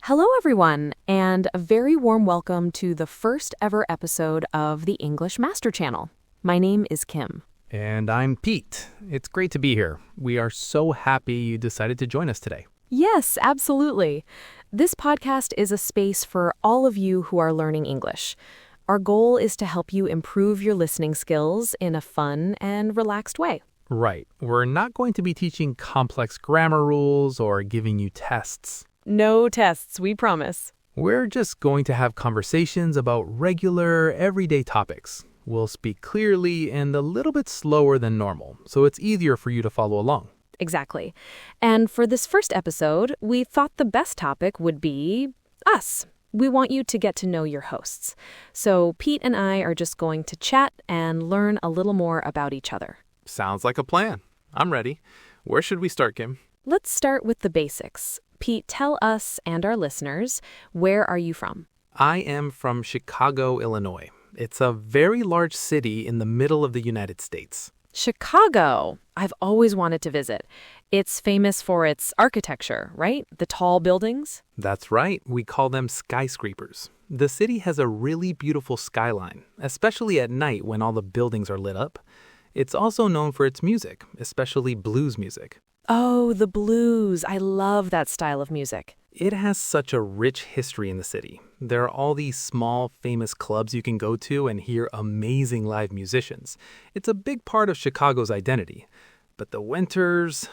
Hello, everyone, and a very warm welcome to the first ever episode of the English Master Channel. My name is Kim. And I'm Pete. It's great to be here. We are so happy you decided to join us today. Yes, absolutely. This podcast is a space for all of you who are learning English. Our goal is to help you improve your listening skills in a fun and relaxed way. Right. We're not going to be teaching complex grammar rules or giving you tests. No tests, we promise. We're just going to have conversations about regular, everyday topics. We'll speak clearly and a little bit slower than normal, so it's easier for you to follow along. Exactly. And for this first episode, we thought the best topic would be us. We want you to get to know your hosts. So Pete and I are just going to chat and learn a little more about each other. Sounds like a plan. I'm ready. Where should we start, Kim? Let's start with the basics. Pete, tell us and our listeners, where are you from? I am from Chicago, Illinois. It's a very large city in the middle of the United States. Chicago. I've always wanted to visit. It's famous for its architecture, right? The tall buildings? That's right. We call them skyscrapers. The city has a really beautiful skyline, especially at night when all the buildings are lit up. It's also known for its music, especially blues music. Oh, the blues. I love that style of music. It has such a rich history in the city. There are all these small, famous clubs you can go to and hear amazing live musicians. It's a big part of Chicago's identity. But the winters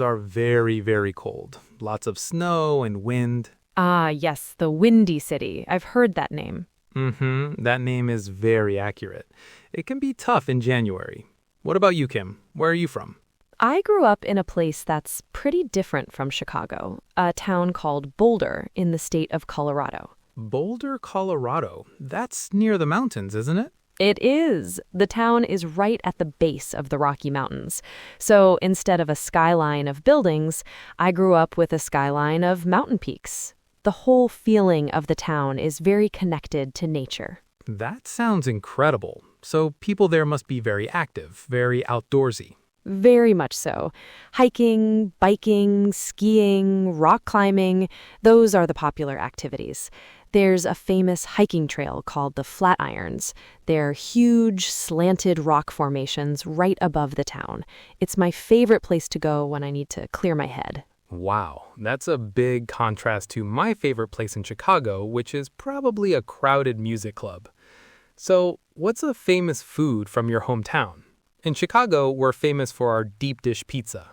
are very, very cold. Lots of snow and wind. Ah, yes, the Windy City. I've heard that name. That name is very accurate. It can be tough in January. What about you, Kim? Where are you from? I grew up in a place that's pretty different from Chicago, a town called Boulder in the state of Colorado. Boulder, Colorado. That's near the mountains, isn't it? It is. The town is right at the base of the Rocky Mountains. So instead of a skyline of buildings, I grew up with a skyline of mountain peaks. The whole feeling of the town is very connected to nature. That sounds incredible. So people there must be very active, very outdoorsy. Very much so. Hiking, biking, skiing, rock climbing, those are the popular activities. There's a famous hiking trail called the Flatirons. They're huge, slanted rock formations right above the town. It's my favorite place to go when I need to clear my head. Wow, that's a big contrast to my favorite place in Chicago, which is probably a crowded music club. So, what's a famous food from your hometown? In Chicago, we're famous for our deep dish pizza.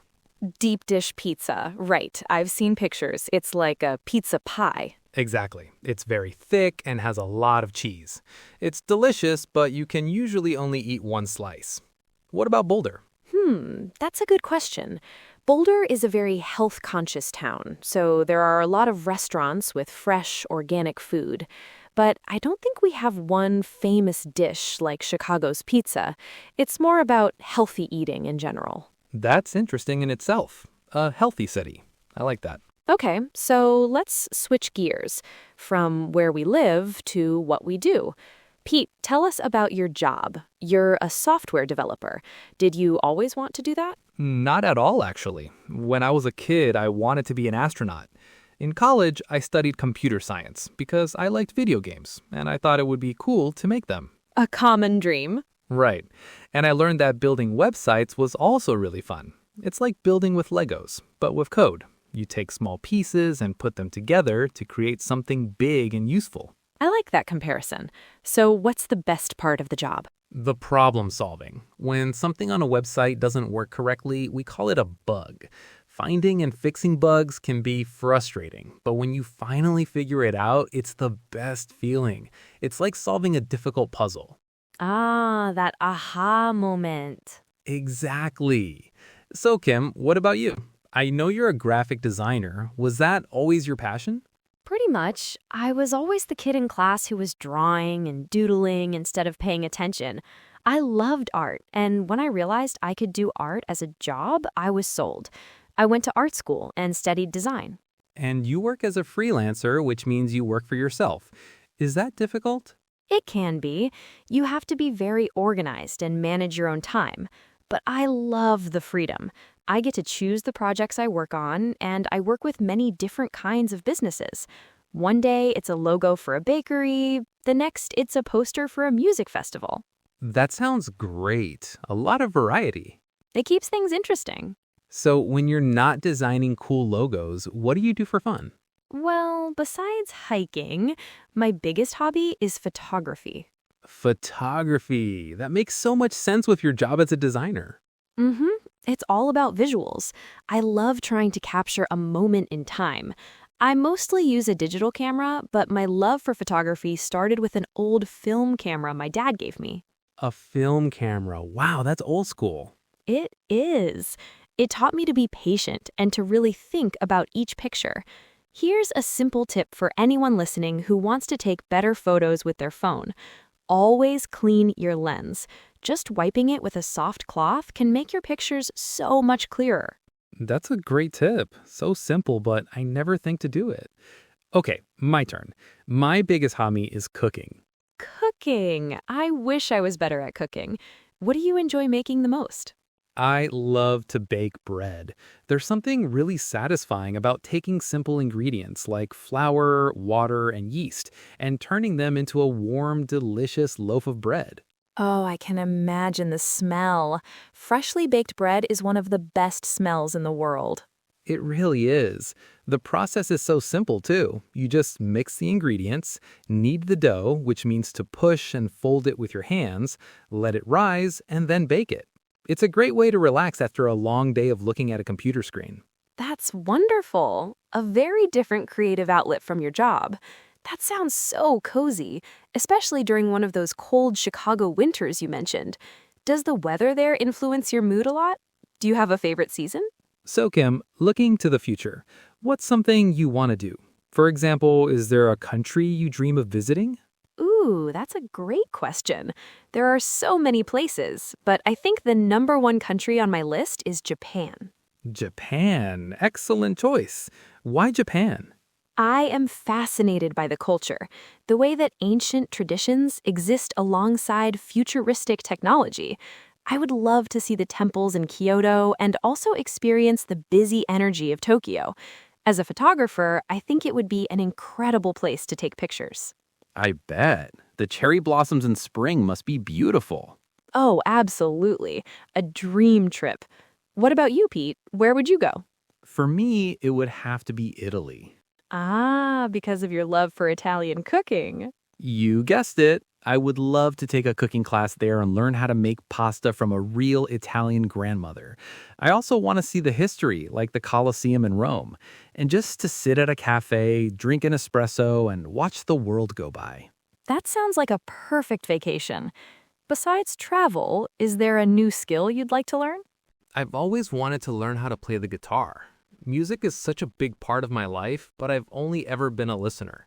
Deep dish pizza, right. I've seen pictures. It's like a pizza pie. Exactly. It's very thick and has a lot of cheese. It's delicious, but you can usually only eat one slice. What about Boulder? That's a good question. Boulder is a very health-conscious town, so there are a lot of restaurants with fresh, organic food. But I don't think we have one famous dish like Chicago's pizza. It's more about healthy eating in general. That's interesting in itself. A healthy city. I like that. Okay, so let's switch gears from where we live to what we do. Pete, tell us about your job. You're a software developer. Did you always want to do that? Not at all, actually. When I was a kid, I wanted to be an astronaut. In college, I studied computer science because I liked video games, and I thought it would be cool to make them. A common dream. Right. And I learned that building websites was also really fun. It's like building with Legos, but with code. You take small pieces and put them together to create something big and useful. I like that comparison. So what's the best part of the job? The problem solving. When something on a website doesn't work correctly, we call it a bug. Finding and fixing bugs can be frustrating, but when you finally figure it out, it's the best feeling. It's like solving a difficult puzzle. Ah, that aha moment. Exactly. So, Kim, what about you? I know you're a graphic designer. Was that always your passion? Pretty much. I was always the kid in class who was drawing and doodling instead of paying attention. I loved art, and when I realized I could do art as a job, I was sold. I went to art school and studied design. And you work as a freelancer, which means you work for yourself. Is that difficult? It can be. You have to be very organized and manage your own time. But I love the freedom. I get to choose the projects I work on, and I work with many different kinds of businesses. One day, it's a logo for a bakery. The next, it's a poster for a music festival. That sounds great. A lot of variety. It keeps things interesting. So when you're not designing cool logos, what do you do for fun? Well, besides hiking, my biggest hobby is photography. Photography. That makes so much sense with your job as a designer. Mm-hmm. It's all about visuals. I love trying to capture a moment in time. I mostly use a digital camera, but my love for photography started with an old film camera my dad gave me. A film camera. Wow, that's old school. It is. It taught me to be patient and to really think about each picture. Here's a simple tip for anyone listening who wants to take better photos with their phone. Always clean your lens. Just wiping it with a soft cloth can make your pictures so much clearer. That's a great tip. So simple, but I never think to do it. Okay, my turn. My biggest hobby is cooking. Cooking. I wish I was better at cooking. What do you enjoy making the most? I love to bake bread. There's something really satisfying about taking simple ingredients like flour, water, and yeast and turning them into a warm, delicious loaf of bread. Oh, I can imagine the smell. Freshly baked bread is one of the best smells in the world. It really is. The process is so simple, too. You just mix the ingredients, knead the dough, which means to push and fold it with your hands, let it rise, and then bake it. It's a great way to relax after a long day of looking at a computer screen. That's wonderful. A very different creative outlet from your job. That sounds so cozy, especially during one of those cold Chicago winters you mentioned. Does the weather there influence your mood a lot? Do you have a favorite season? So, Kim, looking to the future, what's something you want to do? For example, is there a country you dream of visiting? Ooh, that's a great question. There are so many places, but I think the number one country on my list is Japan. Japan. Excellent choice. Why Japan? I am fascinated by the culture, the way that ancient traditions exist alongside futuristic technology. I would love to see the temples in Kyoto and also experience the busy energy of Tokyo. As a photographer, I think it would be an incredible place to take pictures. I bet. The cherry blossoms in spring must be beautiful. Oh, absolutely. A dream trip. What about you, Pete? Where would you go? For me, it would have to be Italy. Ah, because of your love for Italian cooking. You guessed it. I would love to take a cooking class there and learn how to make pasta from a real Italian grandmother. I also want to see the history, like the Colosseum in Rome, and just to sit at a cafe, drink an espresso, and watch the world go by. That sounds like a perfect vacation. Besides travel, is there a new skill you'd like to learn? I've always wanted to learn how to play the guitar. Music is such a big part of my life, but I've only ever been a listener.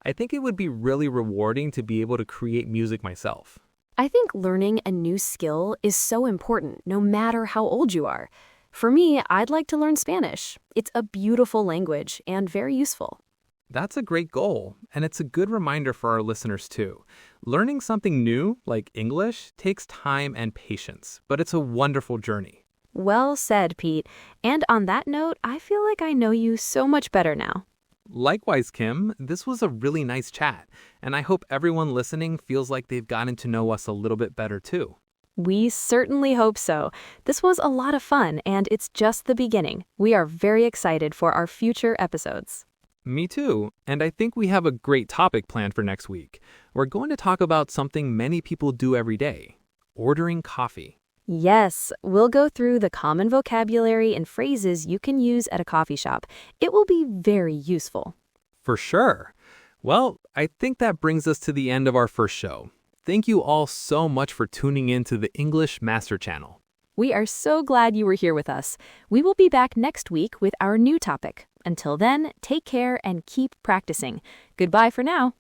I think it would be really rewarding to be able to create music myself. I think learning a new skill is so important, no matter how old you are. For me, I'd like to learn Spanish. It's a beautiful language and very useful. That's a great goal, and it's a good reminder for our listeners too. Learning something new, like English, takes time and patience, but it's a wonderful journey. Well said, Pete. And on that note, I feel like I know you so much better now. Likewise, Kim, this was a really nice chat, and I hope everyone listening feels like they've gotten to know us a little bit better too. We certainly hope so. This was a lot of fun, and it's just the beginning. We are very excited for our future episodes. Me too, and I think we have a great topic planned for next week. We're going to talk about something many people do every day, ordering coffee. Yes, we'll go through the common vocabulary and phrases you can use at a coffee shop. It will be very useful. For sure. Well, I think that brings us to the end of our first show. Thank you all so much for tuning in to the English Master Channel. We are so glad you were here with us. We will be back next week with our new topic. Until then, take care and keep practicing. Goodbye for now.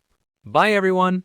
Bye, everyone.